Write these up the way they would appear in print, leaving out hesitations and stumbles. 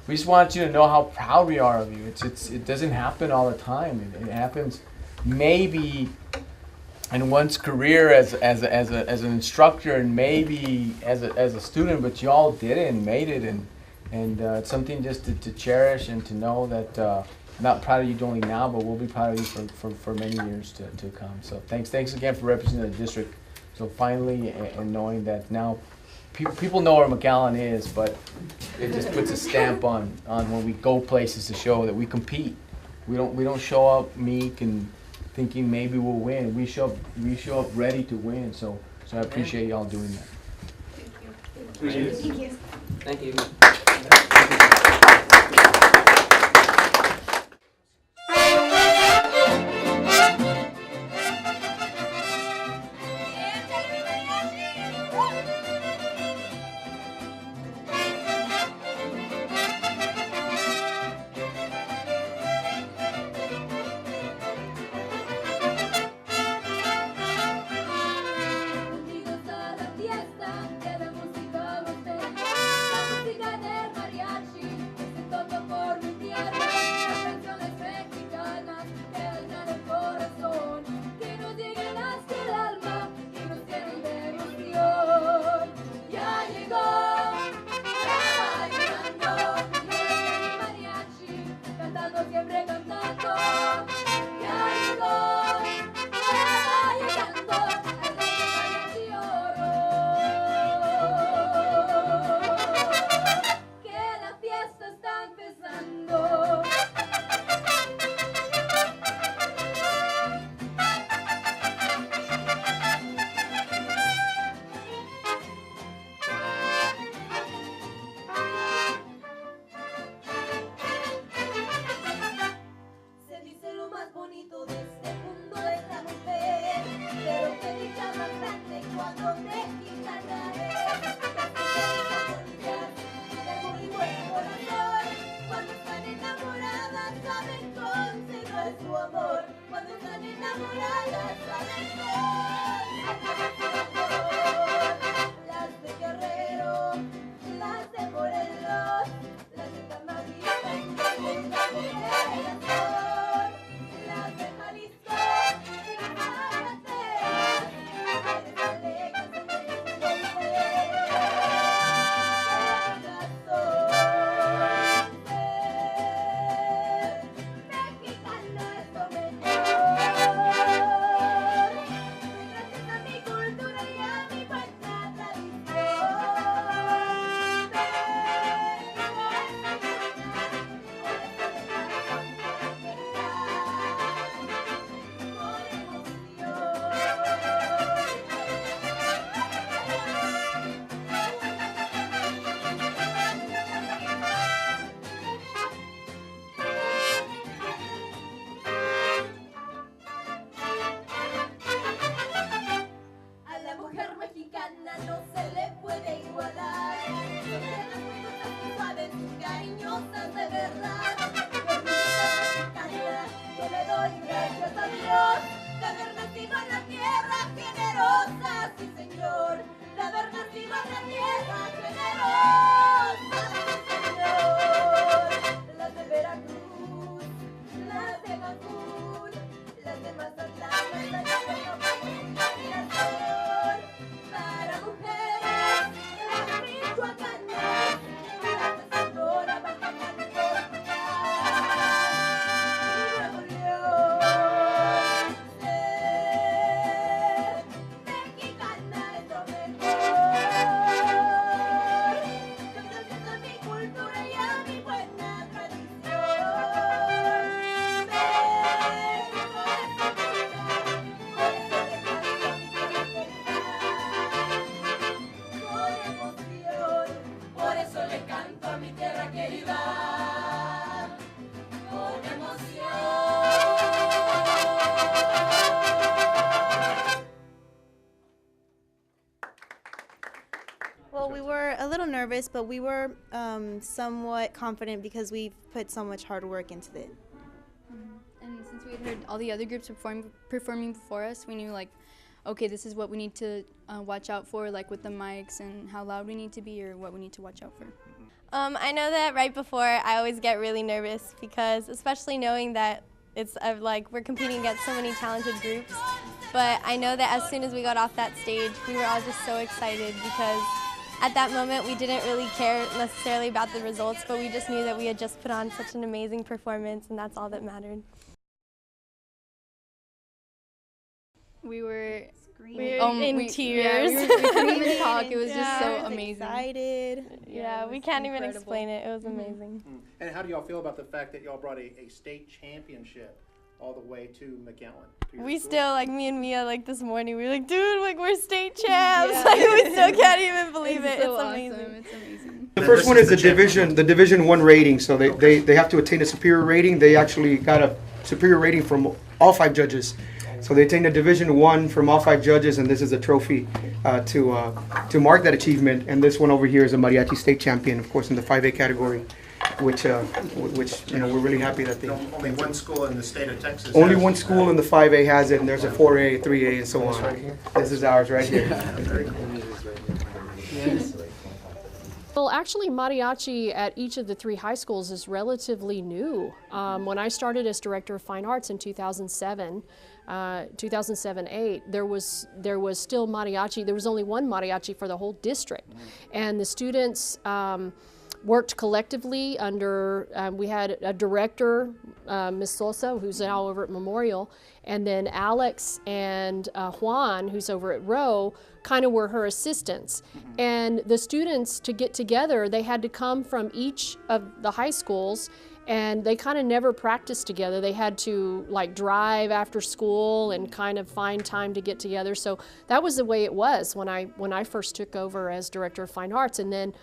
we just want you to know how proud we are of you. It doesn't happen all the time. It happens maybe in one's career as an instructor and maybe as a student, but you all did it and made it, and it's something just to cherish and to know that I'm not proud of you only now, but we'll be proud of you for many years to come. So thanks again for representing the district. So finally, and knowing that now people know where McAllen is, but it just puts a stamp on when we go places to show that we compete. We don't show up meek and thinking maybe we'll win. We show up ready to win. So I appreciate y'all doing that. Thank you. Thank you. Thank you. Bienvenidos a la fiesta que de música nos ven. La música del mariachi se toca por mi tierra. Las canciones mexicanas quedan en el corazón, que nos lleguen hasta el alma y nos llenen de emoción. Ya llegó, ya llegando, el mariachi, cantando siempre cantando. Ya llegó, ya llegando, el Mariachi Oro. Que la fiesta está empezando. Se dice lo más bonito de este mundo es la mujer, pero que dicha más grande cuando te quitan la de muy buen corazón. Cuando están enamoradas saben conservar su amor. Cuando están enamoradas saben conservar su amor. Las de Guerrero, las de Morelos, las de Tamaulipas, las de Corazón, las de Jalisco, las Zapateras, las alegres de mexicano es lo mejor. Gracias a mi cultura y a mi buena tradición. A la mujer mexicana no se le puede igualar. Son tiernas, muy dulces, muy suaves, cariñosas de verdad. Por mi mexicana yo le doy gracias a Dios de haber nacido en la tierra generosa, sí señor, de haber nacido en la tierra generosa, sí señor. Las de Veracruz, las de Cancún, las de Mazatlán, las de Corazón, para mujeres, las michoacanas, las de Sonora, Baja California y Nuevo León. Ser mexicana es lo mejor. Gracias a mi cultura y a mi buena tradición. México es mi vida, por eso le canto a mi tierra querida con emoción. Well, we were a little nervous, but we were somewhat confident because we've put so much hard work into it. And since we had heard all the other groups performing before us, we knew like, okay, this is what we need to watch out for, like with the mics and how loud we need to be or what we need to watch out for. I know that right before I always get really nervous because especially knowing that it's like we're competing against so many talented groups. But I know that as soon as we got off that stage, we were all just so excited because at that moment we didn't really care necessarily about the results, but we just knew that we had just put on such an amazing performance, and that's all that mattered. We were in tears. Yeah, we couldn't even talk. It was just so I was amazing. excited. Yeah, it we was can't even incredible. explain it. It was amazing. And how do y'all feel about the fact that y'all brought a state championship all the way to McAllen? To your We school? still, like me and Mia, like this morning, we were like, dude, like we're state champs. Like we still can't even believe it. So It's awesome. amazing. It's amazing. The first one is the Division 1 rating, so they have to attain a superior rating. They actually got a superior rating from all 5 judges. So they attained a Division 1 from all 5 judges, and this is a trophy to mark that achievement. And this one over here is a mariachi state champion, of course, in the 5A category, which you know, we're really happy that they. Only one school in the state of Texas. Only has one school in the 5A has it, and there's a 4A, 3A, and so on. This is ours right here. Well, actually, mariachi at each of the 3 high schools is relatively new. When I started as Director of Fine Arts in 2007, 2007-8, there was still mariachi. There was only one mariachi for the whole district, and the students worked collectively under. We had a director, Ms. Sosa, who's now over at Memorial, and then Alex and Juan, who's over at Rowe, kind of were her assistants. And the students, to get together, they had to come from each of the high schools, and they kind of never practiced together. They had to like drive after school and kind of find time to get together. So that was the way it was when I first took over as Director of Fine Arts. And then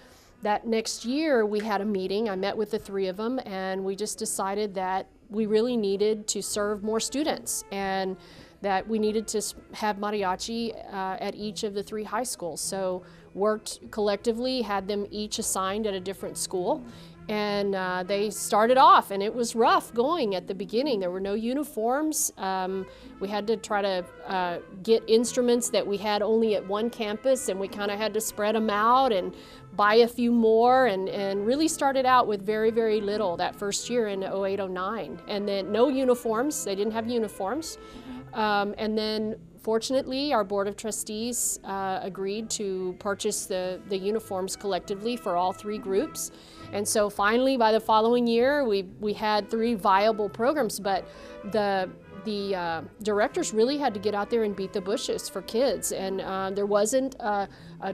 that next year we had a meeting. I met with the 3 of them, and we just decided that we really needed to serve more students and that we needed to have mariachi at each of the 3 high schools. So worked collectively, had them each assigned at a different school, and they started off, and it was rough going at the beginning. There were no uniforms. We had to try to get instruments that we had only at one campus, and we kind of had to spread them out and buy a few more, and really started out with very, very little that first year in 08-09. And then no uniforms. They didn't have uniforms. And then fortunately, our Board of Trustees agreed to purchase the uniforms collectively for all 3 groups. And so finally, by the following year, we had 3 viable programs, but the directors really had to get out there and beat the bushes for kids. And there wasn't a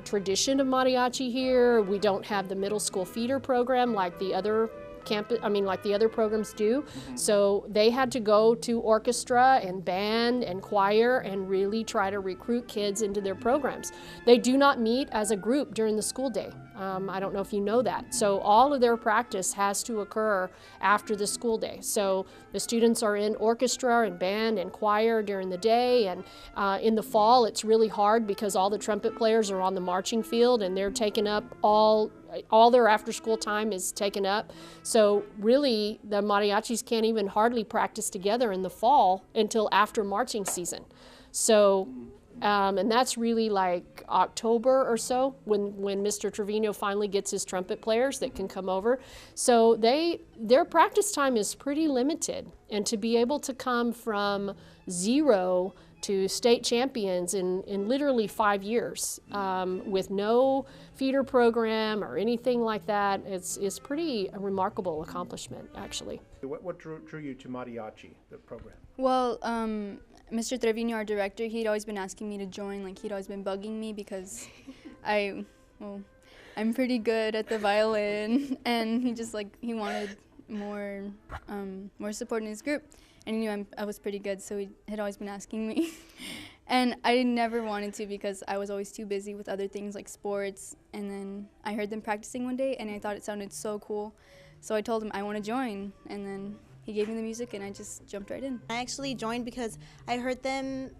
tradition of mariachi here. We don't have the middle school feeder program like the other like the other programs do. So they had to go to orchestra and band and choir and really try to recruit kids into their programs. They do not meet as a group during the school day. I don't know if you know that. So all of their practice has to occur after the school day. So the students are in orchestra and band and choir during the day, and in the fall it's really hard because all the trumpet players are on the marching field and they're taken up all their after-school time is taken up. So really, the mariachis can't even hardly practice together in the fall until after marching season. So, and that's really like October or so when Mr. Trevino finally gets his trumpet players that can come over. So their practice time is pretty limited, and to be able to come from 0 to state champions in literally 5 years with no feeder program or anything like that, it's pretty a remarkable accomplishment, actually. What drew you to mariachi, the program? Well, Mr. Trevino, our director, he'd always been asking me to join. Like, he'd always been bugging me because I'm pretty good at the violin, and he wanted more support in his group. And he knew I was pretty good, so he had always been asking me. And I never wanted to because I was always too busy with other things like sports. And then I heard them practicing one day, and I thought it sounded so cool. So I told him I want to join, and then he gave me the music, and I just jumped right in. I actually joined because I heard them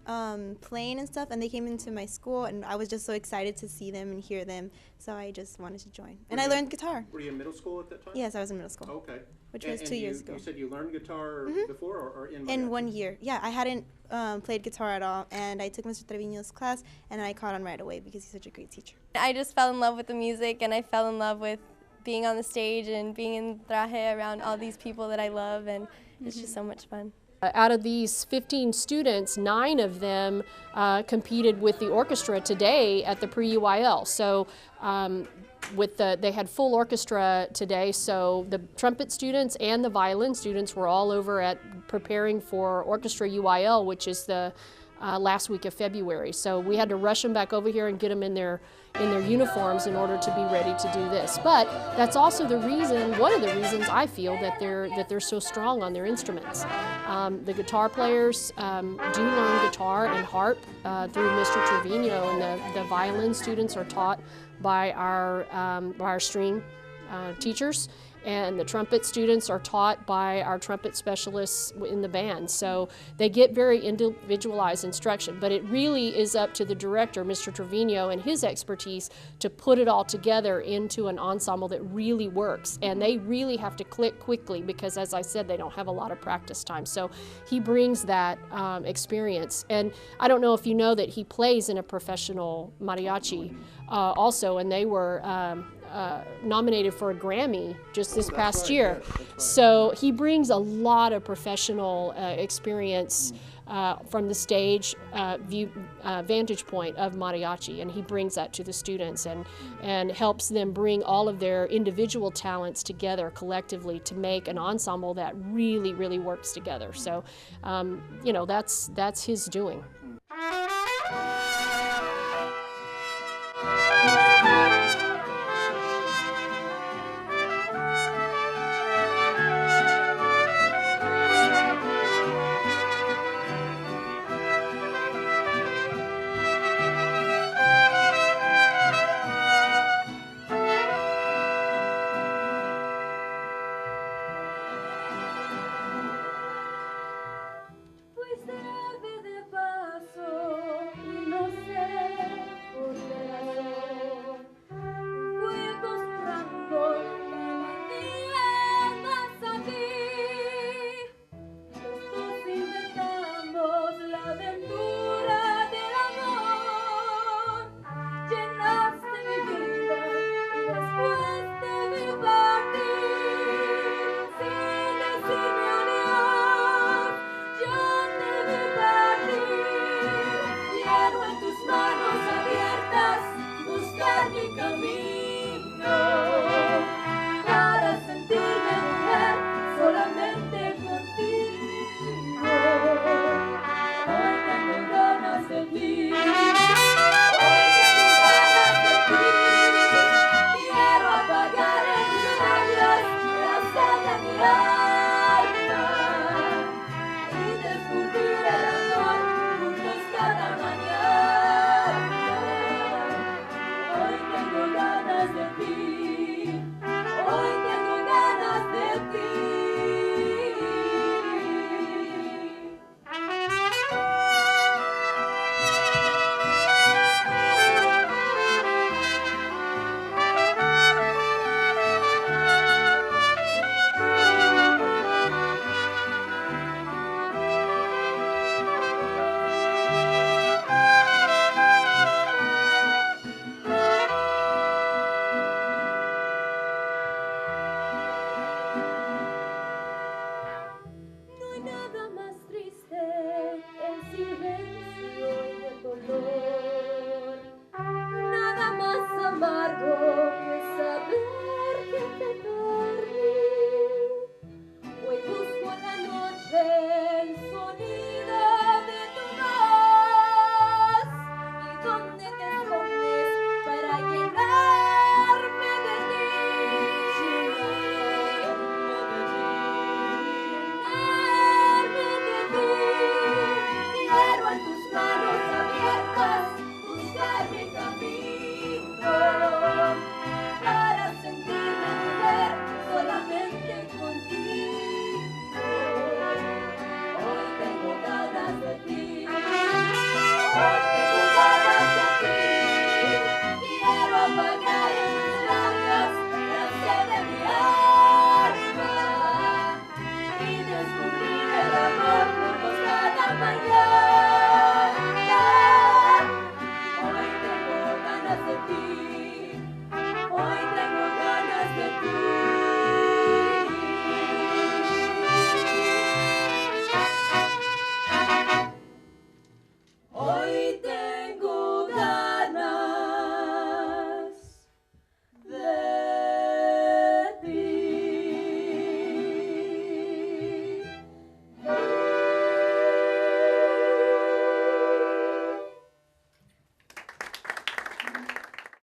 playing and stuff, and they came into my school, and I was just so excited to see them and hear them, so I just wanted to join. And I learned guitar. Were you in middle school at that time? Yes, I was in middle school. Okay. Which was 2 years ago. You said you learned guitar before or in mariachi? In 1 year. Yeah, I hadn't played guitar at all, and I took Mr. Trevino's class, and I caught on right away because he's such a great teacher. I just fell in love with the music, and I fell in love with being on the stage and being in traje around all these people that I love, and it's just so much fun. Out of these 15 students, 9 of them competed with the orchestra today at the pre-UIL. So they had full orchestra today, so the trumpet students and the violin students were all over at preparing for orchestra UIL, which is the last week of February. So we had to rush them back over here and get them in their uniforms in order to be ready to do this. But that's also the reason, one of the reasons I feel that they're so strong on their instruments. The guitar players do learn guitar and harp through Mr. Trevino, and the violin students are taught by our string teachers, and the trumpet students are taught by our trumpet specialists in the band. So they get very individualized instruction, but it really is up to the director, Mr. Trevino, and his expertise to put it all together into an ensemble that really works. And they really have to click quickly because, as I said, they don't have a lot of practice time. So he brings that experience. And I don't know if you know that he plays in a professional mariachi also, and they were nominated for a Grammy just this past year. So he brings a lot of professional experience from the stage vantage point of mariachi, and he brings that to the students and helps them bring all of their individual talents together collectively to make an ensemble that really, really works together. So, you know, that's his doing.